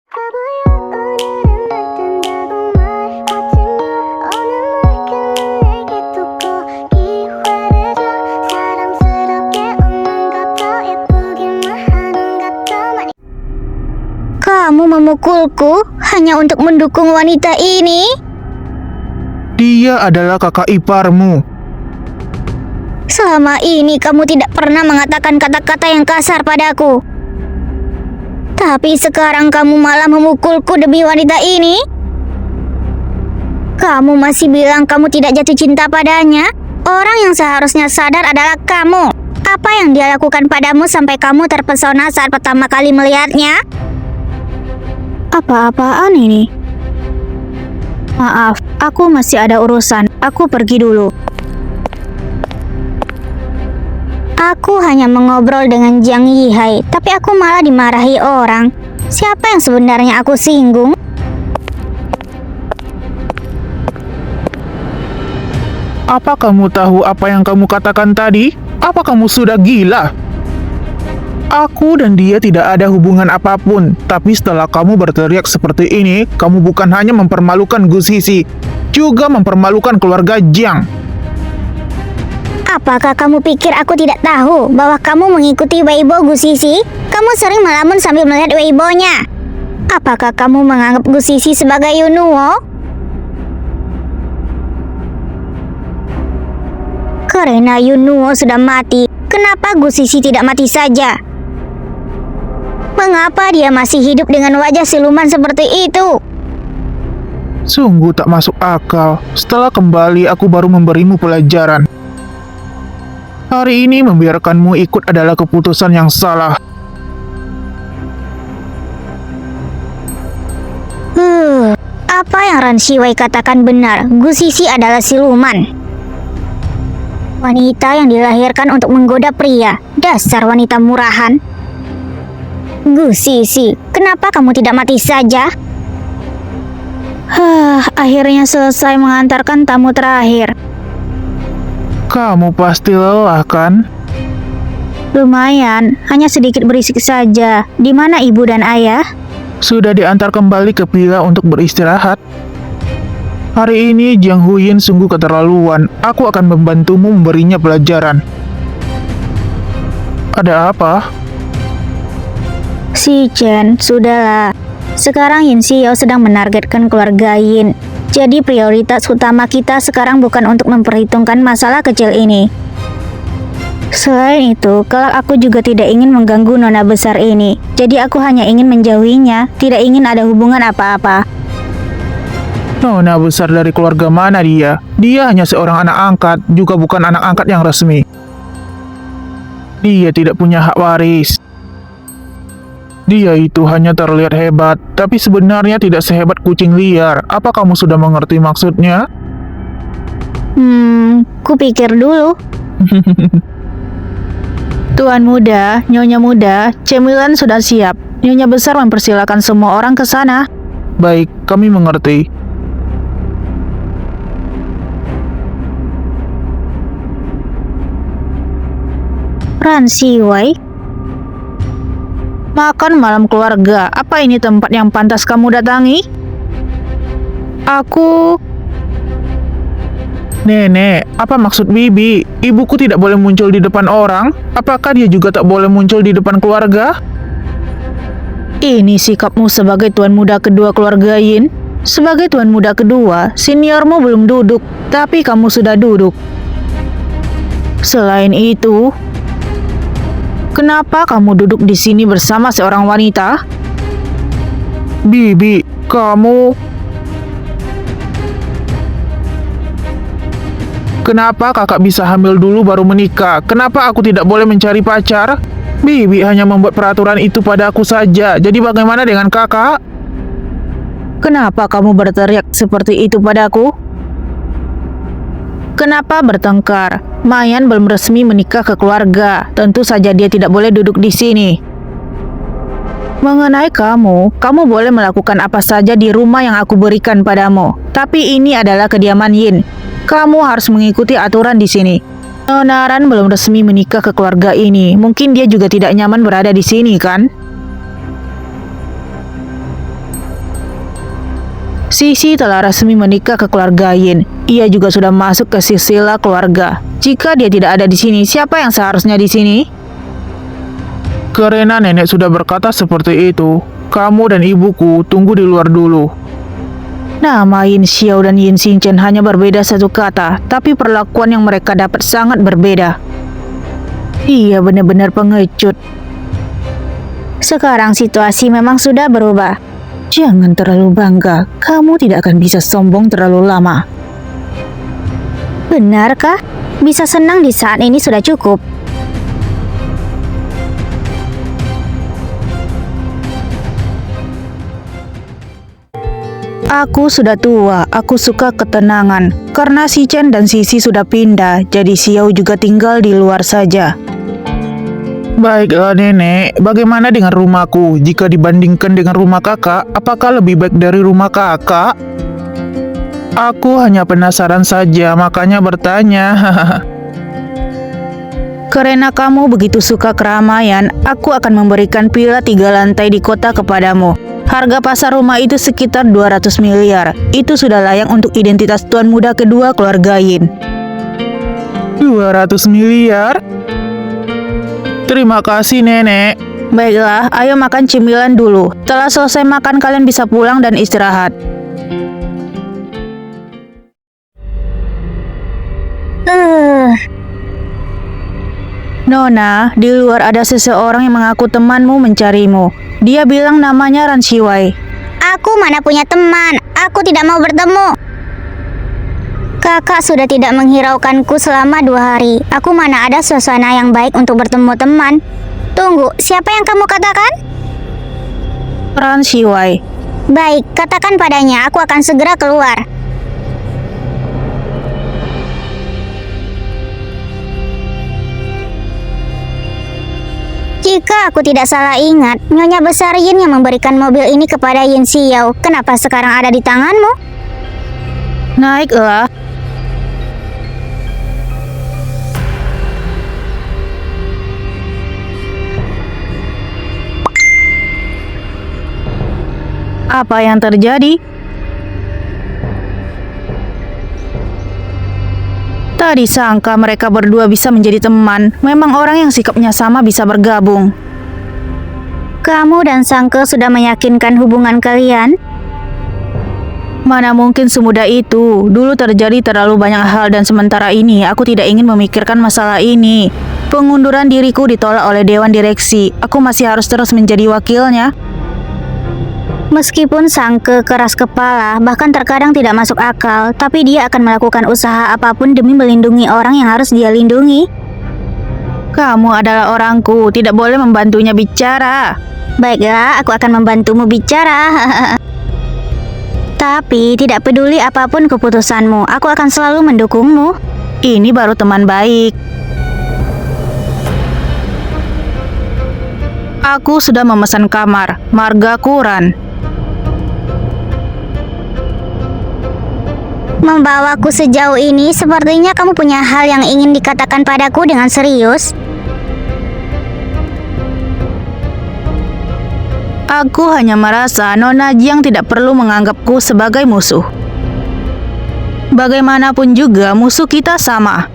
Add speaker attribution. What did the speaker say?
Speaker 1: Kamu memukulku hanya untuk mendukung wanita ini?
Speaker 2: Dia adalah kakak iparmu.
Speaker 1: Selama ini kamu tidak pernah mengatakan kata-kata yang kasar padaku. Tapi sekarang kamu malah memukulku demi wanita ini? Kamu masih bilang kamu tidak jatuh cinta padanya? Orang yang seharusnya sadar adalah kamu. Apa yang dia lakukan padamu sampai kamu terpesona saat pertama kali melihatnya? Apa-apaan ini? Maaf, aku masih ada urusan. Aku pergi dulu. Aku hanya mengobrol dengan Jiang Yihai, tapi aku malah dimarahi orang. Siapa yang sebenarnya aku singgung?
Speaker 2: Apa kamu tahu apa yang kamu katakan tadi? Apa kamu sudah gila? Aku dan dia tidak ada hubungan apapun. Tapi setelah kamu berteriak seperti ini, kamu bukan hanya mempermalukan Gu Sisi, juga mempermalukan keluarga Jiang.
Speaker 1: Apakah kamu pikir aku tidak tahu bahwa kamu mengikuti Weibo Gu Sisi? Kamu sering melamun sambil melihat Weibo-nya. Apakah kamu menganggap Gu Sisi sebagai Yunuo? Karena Yunuo sudah mati, kenapa Gu Sisi tidak mati saja? Mengapa dia masih hidup dengan wajah siluman seperti itu?
Speaker 2: Sungguh tak masuk akal. Setelah kembali, aku baru memberimu pelajaran. Hari ini membiarkanmu ikut adalah keputusan yang salah.
Speaker 1: Apa yang Ran Shiwei katakan benar, Gu Sisi adalah siluman. Wanita yang dilahirkan untuk menggoda pria. Dasar wanita murahan. Gu Sisi, kenapa kamu tidak mati saja? Akhirnya selesai mengantarkan tamu terakhir.
Speaker 2: Kamu pasti lelah, kan?
Speaker 1: Lumayan, hanya sedikit berisik saja. Di mana ibu dan ayah?
Speaker 2: Sudah diantar kembali ke villa untuk beristirahat. Hari ini Jiang Huyin sungguh keterlaluan. Aku akan membantumu memberinya pelajaran. Ada apa?
Speaker 1: Si Chen, sudahlah. Sekarang Yin Xiao sedang menargetkan keluarga Yin. Jadi prioritas utama kita sekarang bukan untuk memperhitungkan masalah kecil ini. Selain itu, kelak aku juga tidak ingin mengganggu nona besar ini. Jadi aku hanya ingin menjauhinya, tidak ingin ada hubungan apa-apa.
Speaker 2: Nona besar dari keluarga mana dia? Dia hanya seorang anak angkat, juga bukan anak angkat yang resmi. Dia tidak punya hak waris. Dia itu hanya terlihat hebat, tapi sebenarnya tidak sehebat kucing liar. Apa kamu sudah mengerti maksudnya?
Speaker 1: Kupikir dulu. Tuan muda, nyonya muda, cemilan sudah siap. Nyonya besar mempersilakan semua orang ke sana.
Speaker 2: Baik, kami mengerti.
Speaker 1: Ran Shiwei. Makan malam keluarga, apa ini tempat yang pantas kamu datangi? Aku...
Speaker 2: Nenek, apa maksud Bibi? Ibuku tidak boleh muncul di depan orang? Apakah dia juga tak boleh muncul di depan keluarga?
Speaker 1: Ini sikapmu sebagai tuan muda kedua keluarga Yin. Sebagai tuan muda kedua, seniormu belum duduk, tapi kamu sudah duduk. Selain itu, kenapa kamu duduk di sini bersama seorang wanita?
Speaker 2: Bibi, kamu... Kenapa kakak bisa hamil dulu baru menikah? Kenapa aku tidak boleh mencari pacar? Bibi hanya membuat peraturan itu pada aku saja. Jadi bagaimana dengan kakak?
Speaker 1: Kenapa kamu berteriak seperti itu padaku? Kenapa bertengkar? Mayan belum resmi menikah ke keluarga. Tentu saja dia tidak boleh duduk di sini. Mengenai kamu boleh melakukan apa saja di rumah yang aku berikan padamu. Tapi ini adalah kediaman Yin. Kamu harus mengikuti aturan di sini. Nona Ran belum resmi menikah ke keluarga ini. Mungkin dia juga tidak nyaman berada di sini, kan?
Speaker 3: Sisi telah resmi menikah ke keluarga Yin. Ia juga sudah masuk ke silsilah keluarga. Jika dia tidak ada di sini, siapa yang seharusnya di sini?
Speaker 2: Karena nenek sudah berkata seperti itu, kamu dan ibuku tunggu di luar dulu.
Speaker 3: Nama Yin Xiao dan Yin Xingchen hanya berbeda satu kata, tapi perlakuan yang mereka dapat sangat berbeda. Ia benar-benar pengecut.
Speaker 1: Sekarang situasi memang sudah berubah.
Speaker 3: Jangan terlalu bangga, kamu tidak akan bisa sombong terlalu lama.
Speaker 1: Benarkah? Bisa senang di saat ini sudah cukup.
Speaker 3: Aku sudah tua, aku suka ketenangan. Karena si Chen dan Sisi sudah pindah, jadi Xiao juga tinggal di luar saja.
Speaker 2: Baiklah nenek, bagaimana dengan rumahku? Jika dibandingkan dengan rumah kakak, apakah lebih baik dari rumah kakak? Aku hanya penasaran saja, makanya bertanya.
Speaker 3: Karena kamu begitu suka keramaian, aku akan memberikan villa 3 lantai di kota kepadamu. Harga pasar rumah itu sekitar 200 miliar. Itu sudah layak untuk identitas tuan muda kedua keluarga Yin.
Speaker 2: 200 miliar? Terima kasih nenek.
Speaker 3: Baiklah, ayo makan cemilan dulu. Setelah selesai makan, kalian bisa pulang dan istirahat. Nona, di luar ada seseorang yang mengaku temanmu mencarimu. Dia bilang namanya Ran Shiwai.
Speaker 1: Aku mana punya teman. Aku tidak mau bertemu. Kakak sudah tidak menghiraukanku selama 2 hari. Aku mana ada suasana yang baik untuk bertemu teman. Tunggu, siapa yang kamu katakan?
Speaker 3: Ran Shiwai.
Speaker 1: Baik, katakan padanya, aku akan segera keluar. Jika aku tidak salah ingat, Nyonya Besar Yin yang memberikan mobil ini kepada Yin Xiao. Kenapa sekarang ada di tanganmu?
Speaker 3: Naiklah. Apa yang terjadi? Tadi sangka mereka berdua bisa menjadi teman. Memang orang yang sikapnya sama bisa bergabung.
Speaker 1: Kamu dan Sangke sudah meyakinkan hubungan kalian?
Speaker 3: Mana mungkin semudah itu. Dulu terjadi terlalu banyak hal dan sementara ini aku tidak ingin memikirkan masalah ini. Pengunduran diriku ditolak oleh Dewan Direksi. Aku masih harus terus menjadi wakilnya.
Speaker 1: Meskipun Sangke keras kepala, bahkan terkadang tidak masuk akal, tapi dia akan melakukan usaha apapun demi melindungi orang yang harus dia lindungi.
Speaker 3: Kamu adalah orangku, tidak boleh membantunya bicara.
Speaker 1: Baiklah, aku akan membantumu bicara. Tapi tidak peduli apapun keputusanmu, aku akan selalu mendukungmu.
Speaker 3: Ini baru teman baik. Aku sudah memesan kamar, marga Kuran.
Speaker 1: Membawaku sejauh ini, sepertinya kamu punya hal yang ingin dikatakan padaku dengan serius.
Speaker 3: Aku hanya merasa Nona Jiang tidak perlu menganggapku sebagai musuh. Bagaimanapun juga musuh kita sama.